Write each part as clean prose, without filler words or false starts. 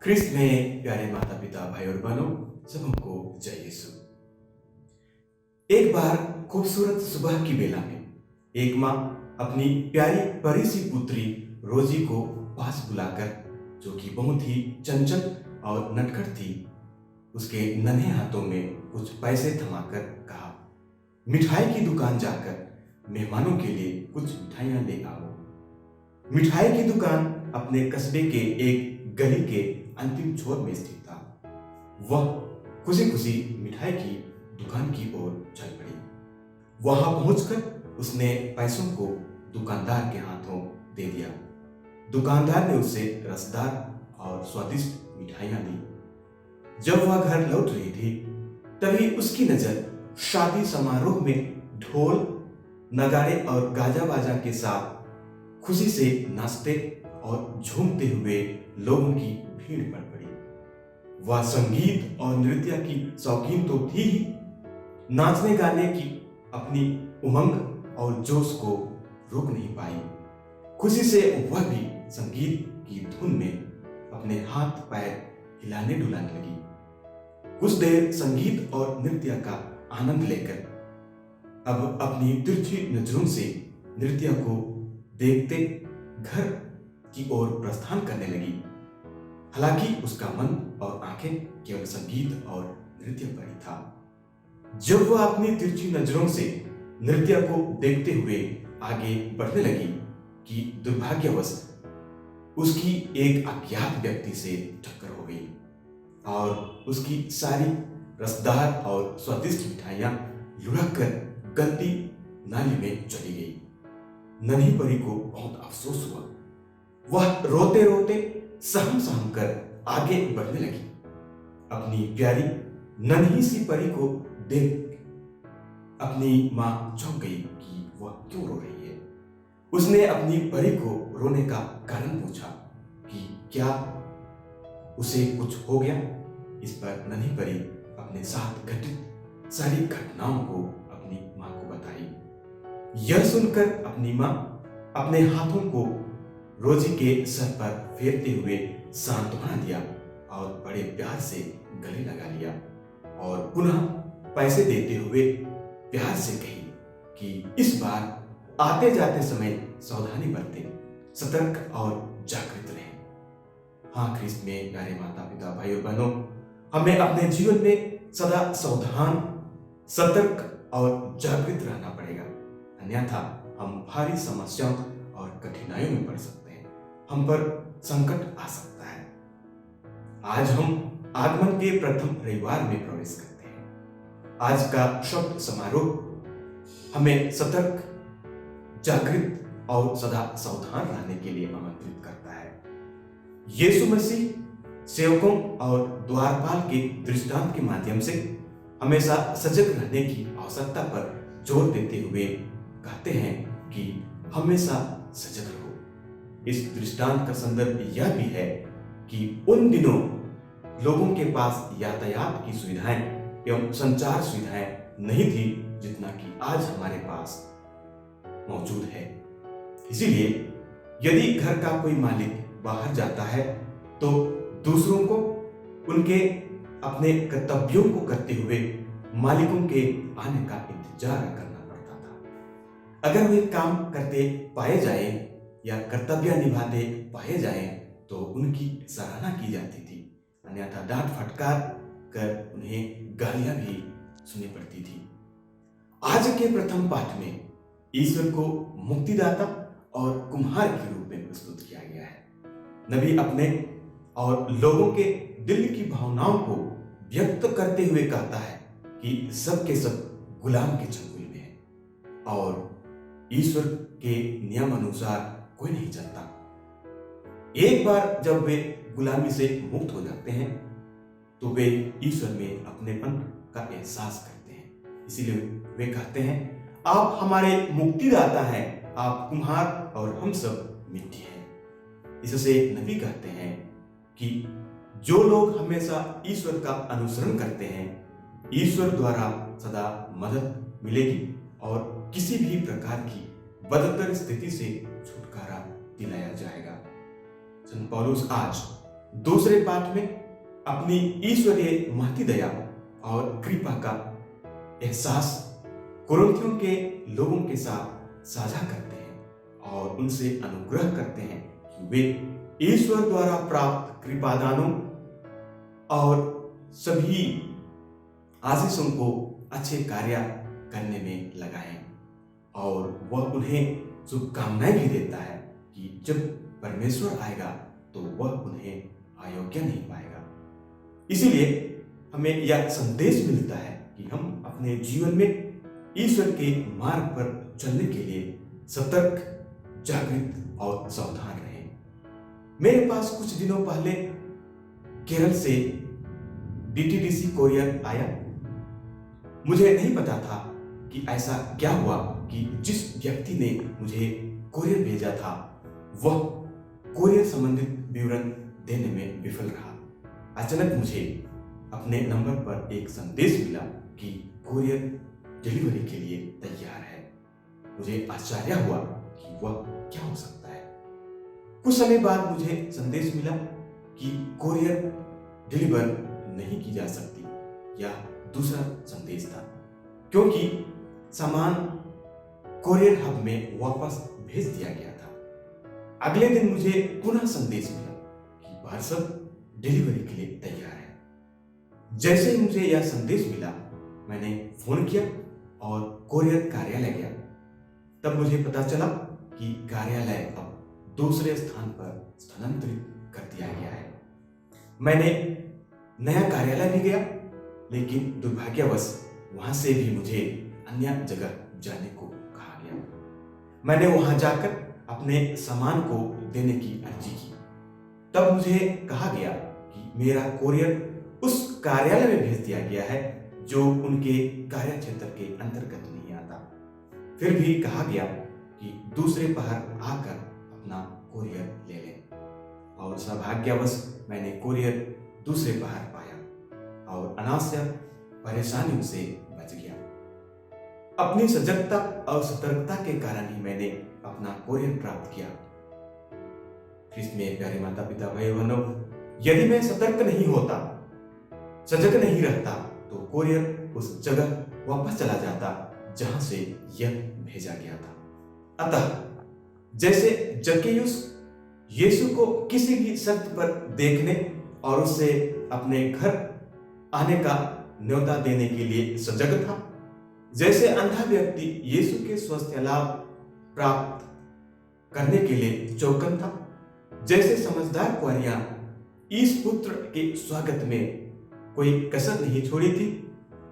ख्रिस्त में प्यारे माता पिता भाई और बहनों, सबको जय यीशु। एक बार खूबसूरत सुबह की बेला में एक माँ अपनी प्यारी परी सी पुत्री रोजी को पास बुलाकर, जो कि बहुत ही चंचल और नटखट थी, उसके नन्हे हाथों में कुछ पैसे थमाकर कहा, मिठाई की दुकान जाकर मेहमानों के लिए कुछ मिठाइयां ले आओ। मिठाई की दुकान अपने कस्बे के एक गली के अंतिम छोर में स्थित था। वह खुशी खुशी मिठाई की दुकान की ओर चल पड़ी। वहां पहुंचकर उसने पैसों को दुकानदार के हाथों दे दिया। दुकानदार ने उसे रसदार और स्वादिष्ट मिठाइयां दी। जब वह घर लौट रही थी, तभी उसकी नजर शादी समारोह में ढोल नगाड़े और गाजा बाजा के साथ खुशी से नाचते और झूमते हुए लोगों की भीड़ पड़ पड़ी। वह संगीत और नृत्य की शौकीन तो थी ही, नाचने गाने की अपनी उमंग और जोश को रोक नहीं पाई। खुशी से वह भी संगीत की धुन में अपने हाथ पैर हिलाने डुलाने लगी। कुछ देर संगीत और नृत्य का आनंद लेकर अब अपनी तिरछी नजरों से नृत्य को देखते घर की ओर प्रस्थान करने लगी। हालांकि उसका मन और आंखें केवल संगीत और नृत्य पर ही था। जब वह अपनी तिरछी नजरों से नृत्य को देखते हुए आगे बढ़ने लगी कि दुर्भाग्यवश उसकी एक अज्ञात व्यक्ति से टक्कर हो गई और उसकी सारी रसदार और स्वादिष्ट मिठाइयां लुढ़क कर गंदी नाली में चली गई। नन्ही परी को बहुत अफसोस हुआ। वह रोते रोते सहम कर आगे बढ़ने लगी। अपनी प्यारी नन्ही सी परी को देख अपनी मां चौंक गई कि वह क्यों रो रही है। उसने अपनी परी को रोने का कारण पूछा कि क्या उसे कुछ हो गया। इस पर नन्ही परी अपने साथ घटित सारी घटनाओं को अपनी मां को बताई। यह सुनकर अपनी मां अपने हाथों को रोजी के सर पर फेरते हुए सांत्वना दिया और बड़े प्यार से गले लगा लिया और पुनः पैसे देते हुए प्यार से कही कि इस बार आते जाते समय सावधानी बरतें, सतर्क और जागृत रहें। हाँ, ख्रिस्त में प्यारे माता पिता भाई और बहनों, हमें अपने जीवन में सदा सावधान, सतर्क और जागृत रहना पड़ेगा, अन्यथा हम भारी समस्याओं और कठिनाइयों में पड़ सकते हैं। हम पर संकट आ सकता है। आज हम आगमन के प्रथम रविवार में प्रवेश करते हैं। आज का शब्द समारोह हमें सतर्क, जागृत और सदा सावधान रहने के लिए आमंत्रित करता है। यीशु मसीह सेवकों और द्वारपाल के दृष्टांत के माध्यम से हमेशा सजग रहने की आवश्यकता पर जोर देते हुए कहते हैं कि हमेशा सजग रहो। इस दृष्टांत का संदर्भ यह भी है कि उन दिनों लोगों के पास यातायात की सुविधाएं एवं संचार सुविधाएं नहीं थी जितना कि आज हमारे पास मौजूद है। इसीलिए यदि घर का कोई मालिक बाहर जाता है तो दूसरों को उनके अपने कर्तव्यों को करते हुए मालिकों के आने का इंतजार करना पड़ता था। अगर वे काम करते पाए जाए या कर्तव्य निभाते पाए जाए तो उनकी सराहना की जाती थी, अन्यथा डांट फटकार कर उन्हें गालियां भी सुननी पड़ती थी। आज के प्रथम पाठ में ईश्वर को मुक्तिदाता और कुम्हार के रूप में प्रस्तुत किया गया है। नबी अपने और लोगों के दिल की भावनाओं को व्यक्त करते हुए कहता है कि सब के सब गुलाम के चंगुल में है और ईश्वर के नियम अनुसार कोई नहीं चलता। एक बार जब वे गुलामी से मुक्त हो जाते हैं तो वे ईश्वर में अपनेपन का एहसास करते हैं। इसीलिए वे कहते हैं, आप हमारे मुक्तिदाता हैं, आप कुम्हार और हम सब मिट्टी हैं। इससे नबी कहते हैं कि जो लोग हमेशा ईश्वर का अनुसरण करते हैं, ईश्वर द्वारा सदा मदद मिलेगी और किसी भी प्रकार की बदतर स्थिति से छुटकारा दिलाया जाएगा। संत पौलुस आज दूसरे पाठ में अपनी ईश्वरीय महती दया और कृपा का एहसास कुरिन्थियों के लोगों के साथ साझा करते हैं और उनसे अनुग्रह करते हैं कि वे ईश्वर द्वारा प्राप्त कृपादानों और सभी आशीषों को अच्छे कार्य करने में लगाएं। और वह उन्हें शुभकामनाएं भी देता है कि जब परमेश्वर आएगा तो वह उन्हें अयोग्य नहीं पाएगा। इसीलिए हमें यह संदेश मिलता है कि हम अपने जीवन में ईश्वर के मार्ग पर चलने के लिए सतर्क, जागृत और सावधान रहें। मेरे पास कुछ दिनों पहले केरल से डीटीडीसी कोरियर आया। मुझे नहीं पता था कि ऐसा क्या हुआ कि जिस व्यक्ति ने मुझे कोरियर भेजा था वह कोरियर संबंधित विवरण देने में विफल रहा। अचानक मुझे अपने नंबर पर एक संदेश मिला कि कोरियर डिलीवरी के लिए तैयार है। मुझे आश्चर्य हुआ कि वह क्या हो सकता है। कुछ समय बाद मुझे संदेश मिला कि कोरियर डिलीवर नहीं की जा सकती। यह दूसरा संदेश था क्योंकि सामान कोरियर हब में वापस भेज दिया गया था। अगले दिन मुझे पुनः संदेश मिला कि पार्सल डिलीवरी के लिए तैयार है। जैसे ही मुझे यह संदेश मिला मैंने फोन किया और कोरियर कार्यालय गया। तब मुझे पता चला कि कार्यालय अब दूसरे स्थान पर स्थानांतरित कर दिया गया है। मैंने नया कार्यालय भी गया, लेकिन दुर्भाग्यवश वहां से भी मुझे अन्य जगह जाने को कहा गया। मैंने वहां जाकर अपने सामान को देने की अर्जी की। तब मुझे कहा गया कि मेरा कोरियर उस कार्यालय में भेज दिया गया है जो उनके कार्य क्षेत्र के अंतर्गत नहीं आता। फिर भी कहा गया कि दूसरे पहर आकर अपना कोरियर ले लें। और सौभाग्यवश मैंने कोरियर दूसरे पहर पाया और अनावश्यक परेशानियों से बच गया। अपनी सजगता और सतर्कता के कारण ही मैंने अपना कोरियर प्राप्त किया। ख्रिस्त में प्यारे माता पिता भाई बहनों, यदि मैं सतर्क नहीं होता, सजग नहीं रहता, तो कोरियर उस जगह वापस चला जाता जहां से यह भेजा गया था। अतः जैसे जक्केयुस यीशु को किसी भी शर्त पर देखने और उससे अपने घर आने का न्योता देने के लिए सजग था, जैसे अंधा व्यक्ति यीशु के स्वास्थ्य लाभ प्राप्त करने के लिए चौकन था, जैसे समझदार कुंवारियां इस पुत्र के स्वागत में कोई कसर नहीं छोड़ी थी,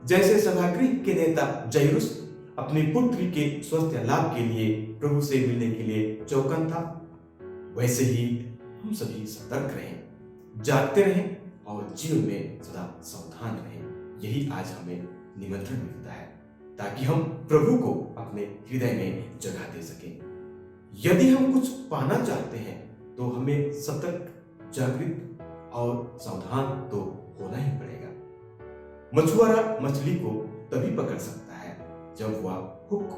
जैसे सभागृह के नेता जाइरुस अपनी पुत्री के स्वास्थ्य लाभ के लिए प्रभु से मिलने के लिए चौकन था, वैसे ही हम सभी सतर्क रहें, जागते रहें और जीवन में सदा सावधान रहें। यही आज हमें निमंत्रण मिलता है ताकि हम प्रभु को अपने हृदय में जगह दे सकें। यदि हम कुछ पाना चाहते हैं तो हमें सतर्क, जागृत और सावधान तो होना ही पड़ेगा। मछुआरा मछली को तभी पकड़ सकता है जब वह हुक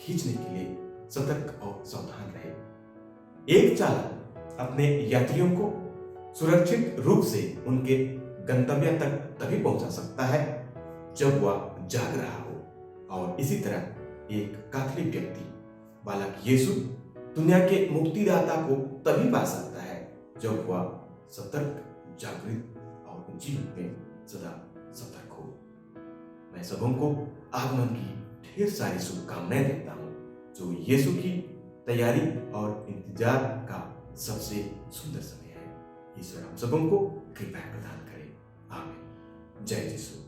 खींचने के लिए सतर्क और सावधान रहे। एक चालक अपने यात्रियों को सुरक्षित रूप से उनके गंतव्य तक तभी पहुंचा सकता है जब वह जाग रहा हो। और इसी तरह एक कैथोलिक व्यक्ति बालक यीशु दुनिया के मुक्तिदाता को तभी पा सकता है जब वह सतर्क, जागृत और जीवन में सदा सतर्क हो। मैं सबों को आगमन की ढेर सारी शुभकामनाएं देता हूं, जो यीशु की तैयारी और इंतजार का सबसे सुंदर समय है। ईश्वर हम सबों को कृपा प्रदान करे। आमीन। जय यीशु।